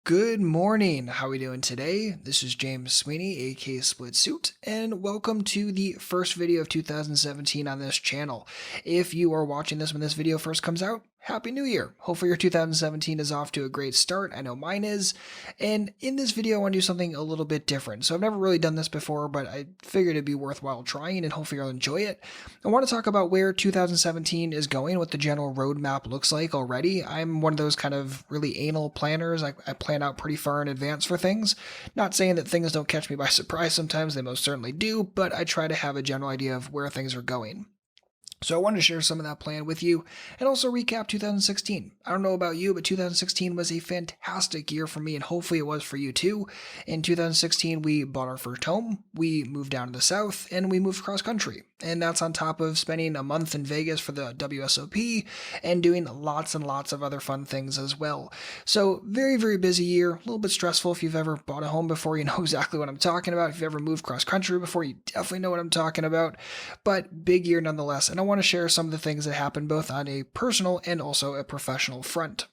Good morning. How are we doing today? This is James Sweeney, aka SplitSuit, and welcome to the first video of 2017 on this channel. If you are watching this when this video first comes out, Happy New Year! Hopefully your 2017 is off to a great start. I know mine is. And in this video, I want to do something a little bit different. So I've never really done this before, but I figured it'd be worthwhile trying and hopefully you'll enjoy it. I want to talk about where 2017 is going, what the general roadmap looks like already. I'm one of those kind of really anal planners. I plan out pretty far in advance for things. Not saying that things don't catch me by surprise sometimes, they most certainly do, but I try to have a general idea of where things are going. So I wanted to share some of that plan with you and also recap 2016. I don't know about you, but 2016 was a fantastic year for me and hopefully it was for you too. In 2016, we bought our first home, we moved down to the south, and we moved cross country. And that's on top of spending a month in Vegas for the WSOP and doing lots and lots of other fun things as well. So very, very busy year, a little bit stressful. If you've ever bought a home before, you know exactly what I'm talking about. If you've ever moved cross country before, you definitely know what I'm talking about. But big year nonetheless. And I want to share some of the things that happened both on a personal and also a professional front.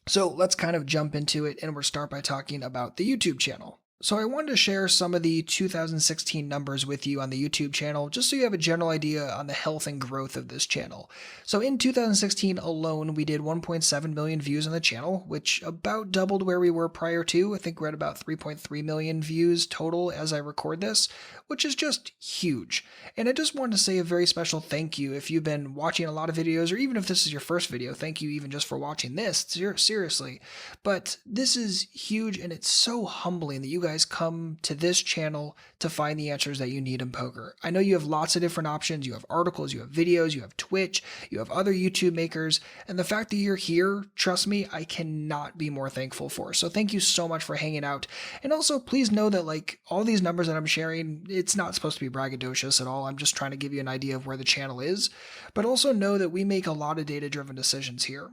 So let's kind of jump into it and we'll start by talking about the YouTube channel. So I wanted to share some of the 2016 numbers with you on the YouTube channel, just so you have a general idea on the health and growth of this channel. So in 2016 alone, we did 1.7 million views on the channel, which about doubled where we were prior to. I think we're at about 3.3 million views total as I record this, which is just huge. And I just wanted to say a very special thank you if you've been watching a lot of videos, or even if this is your first video, thank you even just for watching this, seriously. But this is huge and it's so humbling that you guys come to this channel to find the answers that you need in poker. I know you have lots of different options. You have articles, you have videos, you have Twitch, you have other YouTube makers, and the fact that you're here, trust me, I cannot be more thankful for. So thank you so much for hanging out. And also please know that like all these numbers that I'm sharing, it's not supposed to be braggadocious at all. I'm just trying to give you an idea of where the channel is, but also know that we make a lot of data-driven decisions here.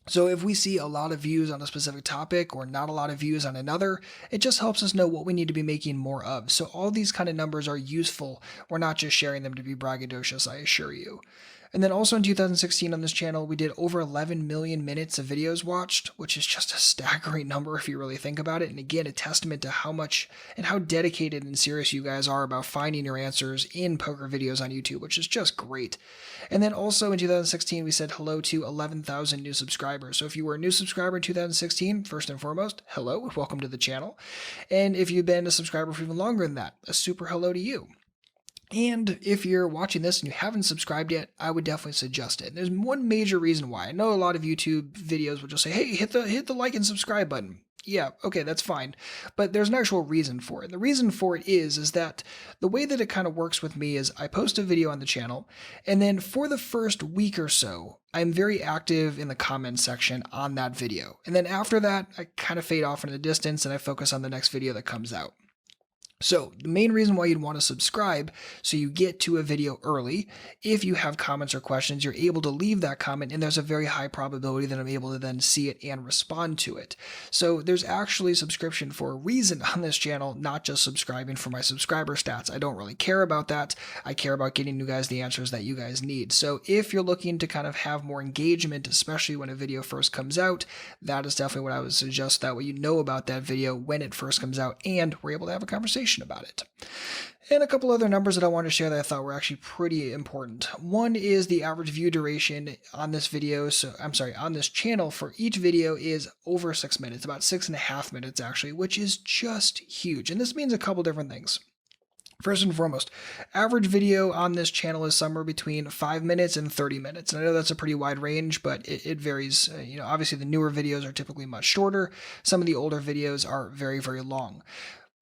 So if we see a lot of views on a specific topic or not a lot of views on another, it just helps us know what we need to be making more of. So all these kind of numbers are useful. We're not just sharing them to be braggadocious, I assure you. And then also in 2016 on this channel, we did over 11 million minutes of videos watched, which is just a staggering number if you really think about it. And again, a testament to how much and how dedicated and serious you guys are about finding your answers in poker videos on YouTube, which is just great. And then also in 2016, we said hello to 11,000 new subscribers. So if you were a new subscriber in 2016, first and foremost, hello, welcome to the channel. And if you've been a subscriber for even longer than that, a super hello to you. And if you're watching this and you haven't subscribed yet, I would definitely suggest it. And there's one major reason why. I know a lot of YouTube videos will just say, hey, hit the like and subscribe button. Yeah, okay, that's fine. But there's an actual reason for it. The reason for it is that the way that it kind of works with me is I post a video on the channel, and then for the first week or so, I'm very active in the comments section on that video. And then after that, I kind of fade off into the distance and I focus on the next video that comes out. So the main reason why you'd want to subscribe, so you get to a video early, if you have comments or questions, you're able to leave that comment and there's a very high probability that I'm able to then see it and respond to it. So there's actually subscription for a reason on this channel, not just subscribing for my subscriber stats. I don't really care about that. I care about getting you guys the answers that you guys need. So if you're looking to kind of have more engagement, especially when a video first comes out, that is definitely what I would suggest. That way you know about that video when it first comes out and we're able to have a conversation about it. And a couple other numbers that I wanted to share that I thought were actually pretty important. One is the average view duration on this video, on this channel for each video is over 6 minutes, about 6.5 minutes actually, which is just huge. And this means a couple different things. First and foremost, average video on this channel is somewhere between 5 minutes and 30 minutes. And I know that's a pretty wide range, but it varies. Obviously the newer videos are typically much shorter. Some of the older videos are very, very long.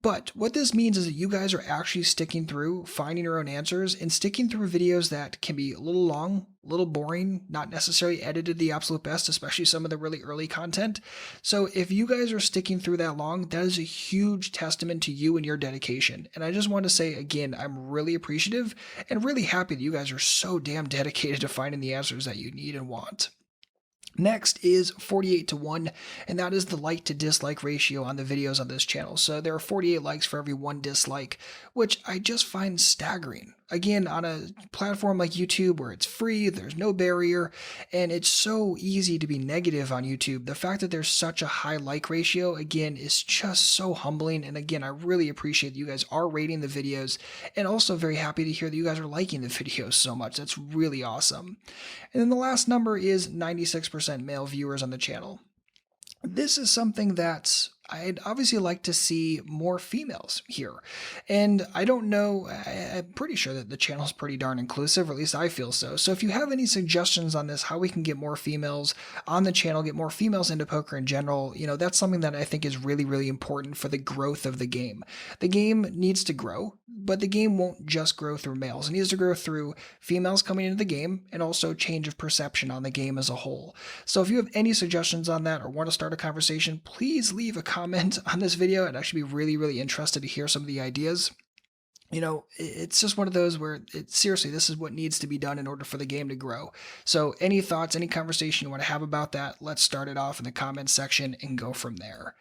But what this means is that you guys are actually sticking through, finding your own answers, and sticking through videos that can be a little long, a little boring, not necessarily edited the absolute best, especially some of the really early content. So if you guys are sticking through that long, that is a huge testament to you and your dedication. And I just want to say, again, I'm really appreciative and really happy that you guys are so damn dedicated to finding the answers that you need and want. Next is 48:1, and that is the like to dislike ratio on the videos on this channel. So there are 48 likes for every 1 dislike, which I just find staggering. again, on a platform like YouTube where it's free, there's no barrier, and it's so easy to be negative on YouTube, the fact that there's such a high like ratio, again, is just so humbling. And again, I really appreciate that you guys are rating the videos, and also very happy to hear that you guys are liking the videos so much. That's really awesome. And then the last number is 96% male viewers on the channel. This is something that I'd obviously like to see more females here. And I don't know, I'm pretty sure that the channel's pretty darn inclusive, or at least I feel so. So if you have any suggestions on this, how we can get more females on the channel, get more females into poker in general, that's something that I think is really, really important for the growth of the game. The game needs to grow, but the game won't just grow through males. It needs to grow through females coming into the game, and also change of perception on the game as a whole. So if you have any suggestions on that or want to start a conversation, please leave a comment on this video. I'd actually be really, really interested to hear some of the ideas. It's just one of those where seriously, this is what needs to be done in order for the game to grow. So any thoughts, any conversation you want to have about that, let's start it off in the comments section and go from there.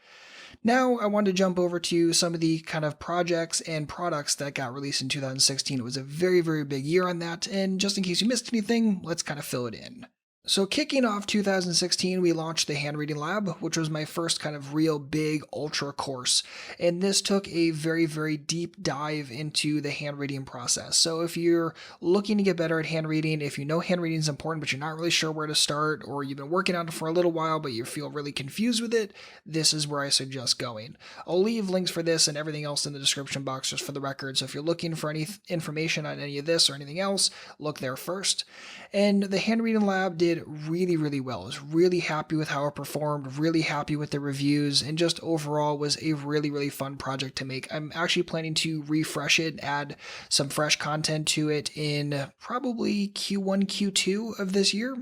Now, I wanted to jump over to some of the kind of projects and products that got released in 2016. It was a very, very big year on that, and just in case you missed anything, let's kind of fill it in. So kicking off 2016, we launched the Handreading Lab, which was my first kind of real big ultra course. And this took a very, very deep dive into the hand reading process. So if you're looking to get better at hand reading, if you know hand reading is important, but you're not really sure where to start, or you've been working on it for a little while, but you feel really confused with it, this is where I suggest going. I'll leave links for this and everything else in the description box just for the record. So if you're looking for any information on any of this or anything else, look there first. And the Handreading Lab did really, really well. I was really happy with how it performed, really happy with the reviews, and just overall was a really, really fun project to make. I'm actually planning to refresh it, add some fresh content to it in probably Q1, Q2 of this year.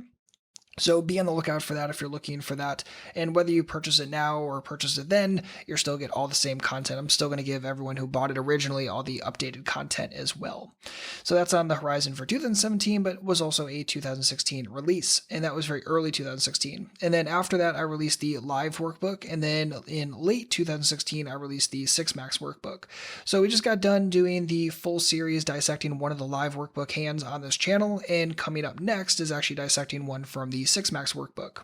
So be on the lookout for that if you're looking for that. And whether you purchase it now or purchase it then, you're still get all the same content. I'm still going to give everyone who bought it originally all the updated content as well. So that's on the horizon for 2017, but was also a 2016 release. And that was very early 2016. And then after that, I released the live workbook. And then in late 2016, I released the 6max workbook. So we just got done doing the full series dissecting one of the live workbook hands on this channel. And coming up next is actually dissecting one from the 6max workbook.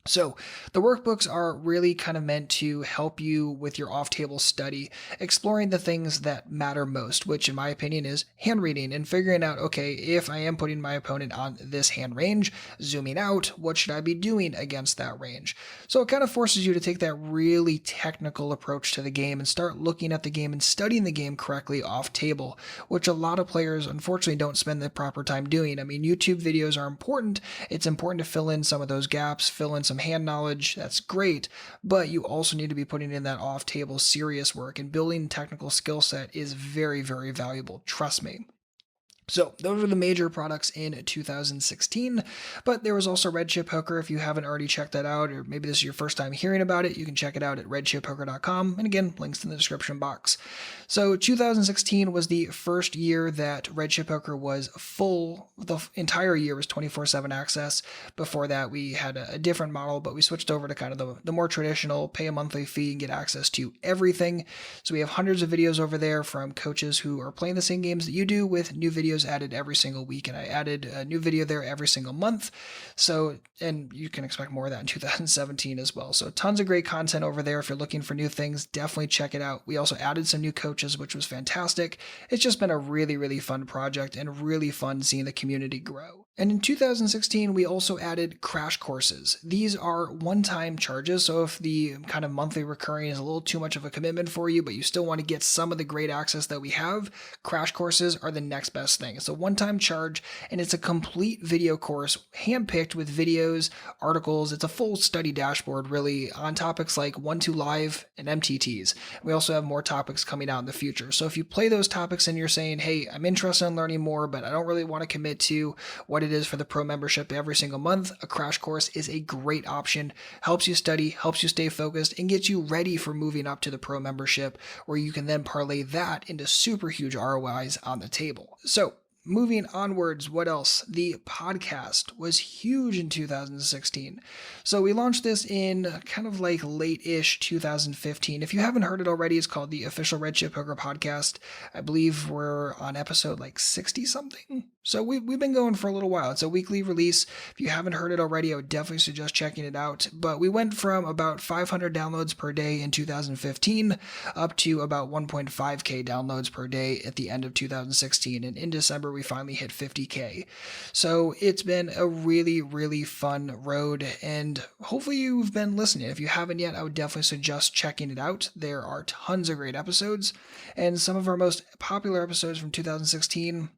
So the workbooks are really kind of meant to help you with your off-table study, exploring the things that matter most, which in my opinion is hand reading and figuring out, okay, if I am putting my opponent on this hand range, zooming out, what should I be doing against that range? So it kind of forces you to take that really technical approach to the game and start looking at the game and studying the game correctly off-table, which a lot of players unfortunately don't spend the proper time doing. I mean, YouTube videos are important. It's important to fill in some of those gaps, fill in some hand knowledge, that's great, but you also need to be putting in that off-table serious work, and building technical skill set is very, very valuable, trust me. So those are the major products in 2016, but there was also Red Chip Poker. If you haven't already checked that out, or maybe this is your first time hearing about it, you can check it out at redchippoker.com, and again, links in the description box. So 2016 was the first year that Red Chip Poker was full. The entire year was 24/7 access. Before that, we had a different model, but we switched over to kind of the more traditional, pay a monthly fee and get access to everything. So we have hundreds of videos over there from coaches who are playing the same games that you do, with new videos added every single week, and I added a new video there every single month. So, and you can expect more of that in 2017 as well. So tons of great content over there. If you're looking for new things, definitely check it out. We also added some new coaches, which was fantastic. It's just been a really, really fun project and really fun seeing the community grow. And in 2016, we also added crash courses. These are one-time charges, so if the kind of monthly recurring is a little too much of a commitment for you, but you still want to get some of the great access that we have, crash courses are the next best thing. It's a one-time charge, and it's a complete video course, handpicked with videos, articles. It's a full study dashboard, really, on topics like 1-2 Live and MTTs. We also have more topics coming out in the future. So if you play those topics and you're saying, hey, I'm interested in learning more, but I don't really want to commit to what it is for the pro membership every single month, a crash course is a great option. Helps you study, helps you stay focused, and gets you ready for moving up to the pro membership, where you can then parlay that into super huge ROIs on the table. So Moving onwards, what else? The podcast was huge in 2016. So we launched this in kind of like late-ish 2015. If you haven't heard it already, it's called the Official Red Chip Poker Podcast. I believe we're on episode like 60 something. So we've been going for a little while. It's a weekly release. If you haven't heard it already, I would definitely suggest checking it out. But we went from about 500 downloads per day in 2015 up to about 1.5k downloads per day at the end of 2016. And in December, we finally hit 50k. So it's been a really, really fun road. And hopefully you've been listening. If you haven't yet, I would definitely suggest checking it out. There are tons of great episodes. And some of our most popular episodes from 2016,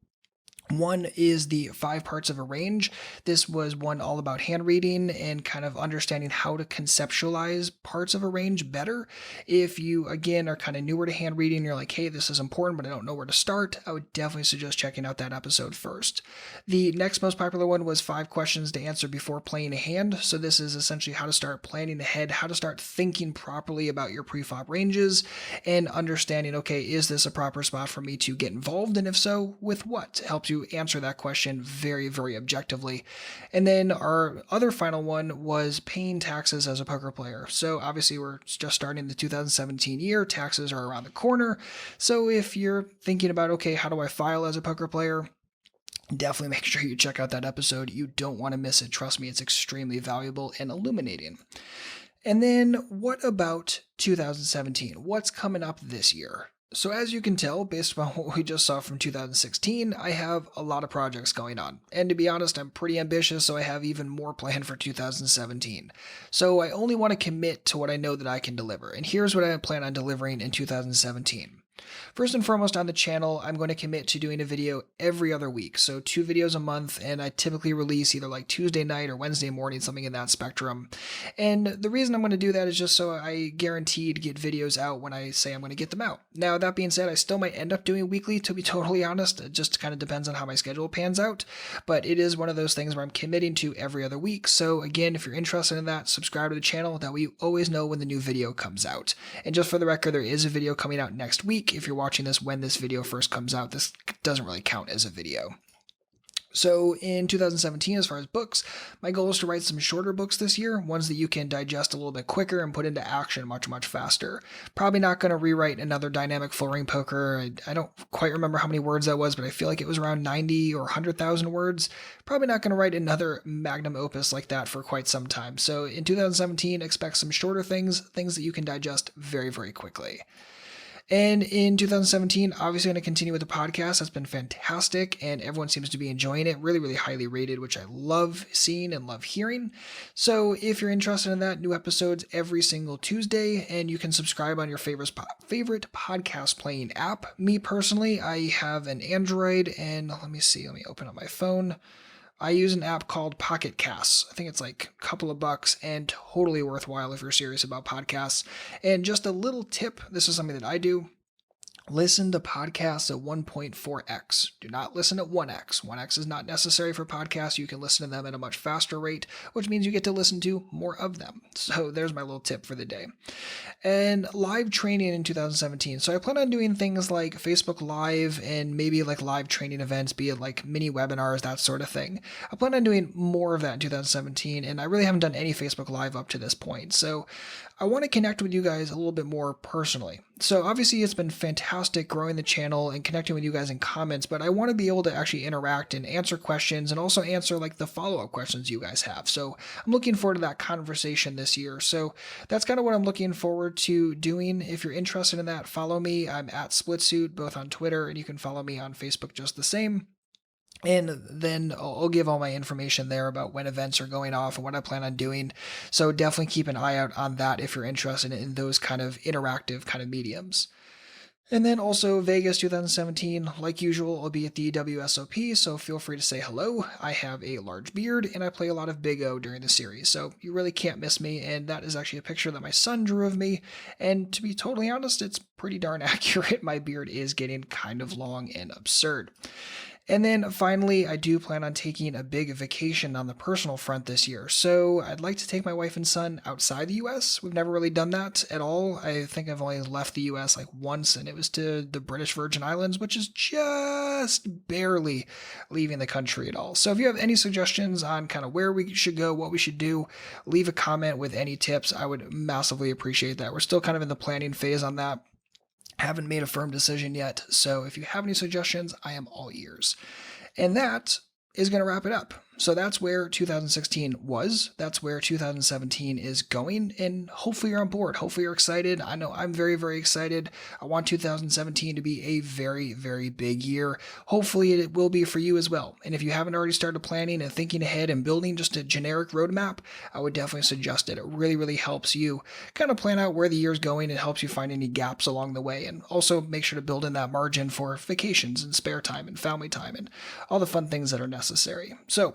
one is the 5 parts of a range. This was one all about hand reading and kind of understanding how to conceptualize parts of a range better. If you, again, are kind of newer to hand reading, you're like, hey, this is important, but I don't know where to start, I would definitely suggest checking out that episode first. The next most popular one was 5 questions to answer before playing a hand. So this is essentially how to start planning ahead, how to start thinking properly about your preflop ranges and understanding, okay, is this a proper spot for me to get involved? And if so, with what? It helps you answer that question very, very objectively. And then our other final one was paying taxes as a poker player. So obviously we're just starting the 2017 year. Taxes are around the corner. So if you're thinking about, okay, how do I file as a poker player? Definitely make sure you check out that episode. You don't want to miss it. Trust me, it's extremely valuable and illuminating. And then what about 2017? What's coming up this year? So as you can tell, based on what we just saw from 2016, I have a lot of projects going on. And to be honest, I'm pretty ambitious, so I have even more planned for 2017. So I only want to commit to what I know that I can deliver. And here's what I plan on delivering in 2017. First and foremost on the channel, I'm going to commit to doing a video every other week. So 2 videos a month, and I typically release either like Tuesday night or Wednesday morning, something in that spectrum. And the reason I'm going to do that is just so I guarantee to get videos out when I say I'm going to get them out. Now, that being said, I still might end up doing weekly, to be totally honest. It just kind of depends on how my schedule pans out. But it is one of those things where I'm committing to every other week. So again, if you're interested in that, subscribe to the channel. That way you always know when the new video comes out. And just for the record, there is a video coming out next week. If you're watching this when this video first comes out, this doesn't really count as a video. So in 2017, as far as books, my goal is to write some shorter books this year, ones that you can digest a little bit quicker and put into action much, much faster. Probably not going to rewrite another dynamic full ring poker. I don't quite remember how many words that was, but I feel like it was around 90 or 100,000 words. Probably not going to write another magnum opus like that for quite some time. So in 2017, expect some shorter things that you can digest very, very quickly. And in 2017, obviously going to continue with the podcast. That's been fantastic, and everyone seems to be enjoying it. Really, really highly rated, which I love seeing and love hearing. So if you're interested in that, new episodes every single Tuesday, and you can subscribe on your favorite podcast playing app. Me personally, I have an Android, and let me open up my phone. I use an app called Pocket Casts. I think it's like a couple of bucks and totally worthwhile if you're serious about podcasts. And just a little tip, this is something that I do. Listen to podcasts at 1.4x. Do not listen at 1x. 1x is not necessary for podcasts. You can listen to them at a much faster rate, which means you get to listen to more of them. So there's my little tip for the day. And live training in 2017. So I plan on doing things like Facebook Live and maybe like live training events, be it like mini webinars, that sort of thing. I plan on doing more of that in 2017, and I really haven't done any Facebook Live up to this point. So I want to connect with you guys a little bit more personally. So obviously it's been fantastic growing the channel and connecting with you guys in comments, but I want to be able to actually interact and answer questions and also answer like the follow-up questions you guys have. So I'm looking forward to that conversation this year. So that's kind of what I'm looking forward to doing. If you're interested in that, follow me. I'm at SplitSuit, both on Twitter, and you can follow me on Facebook just the same. And then I'll give all my information there about when events are going off and what I plan on doing. So definitely keep an eye out on that if you're interested in those kind of interactive kind of mediums. And then also Vegas 2017, like usual, I'll be at the WSOP, so feel free to say hello. I have a large beard and I play a lot of Big O during the series, so you really can't miss me. And that is actually a picture that my son drew of me. And to be totally honest, it's pretty darn accurate. My beard is getting kind of long and absurd. And then finally, I do plan on taking a big vacation on the personal front this year. So I'd like to take my wife and son outside the US. We've never really done that at all. I think I've only left the US like once, and it was to the British Virgin Islands, which is just barely leaving the country at all. So if you have any suggestions on kind of where we should go, what we should do, leave a comment with any tips. I would massively appreciate that. We're still kind of in the planning phase on that. Haven't made a firm decision yet, so if you have any suggestions, I am all ears. And that is going to wrap it up. So that's where 2016 was. That's where 2017 is going. And hopefully you're on board. Hopefully you're excited. I know I'm very, very excited. I want 2017 to be a very, very big year. Hopefully it will be for you as well. And if you haven't already started planning and thinking ahead and building just a generic roadmap, I would definitely suggest it. It really, really helps you kind of plan out where the year's going. It helps you find any gaps along the way. And also make sure to build in that margin for vacations and spare time and family time and all the fun things that are necessary. So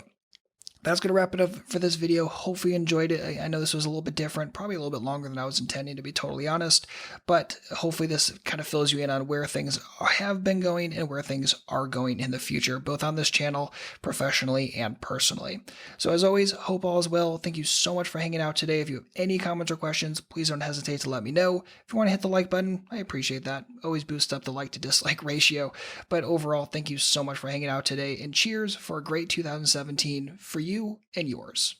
that's going to wrap it up for this video. Hopefully you enjoyed it. I know this was a little bit different, probably a little bit longer than I was intending, to be totally honest, but hopefully this kind of fills you in on where things have been going and where things are going in the future, both on this channel, professionally and personally. So as always, hope all is well. Thank you so much for hanging out today. If you have any comments or questions, please don't hesitate to let me know. If you want to hit the like button, I appreciate that. Always boost up the like to dislike ratio. But overall, thank you so much for hanging out today, and cheers for a great 2017 for you and yours.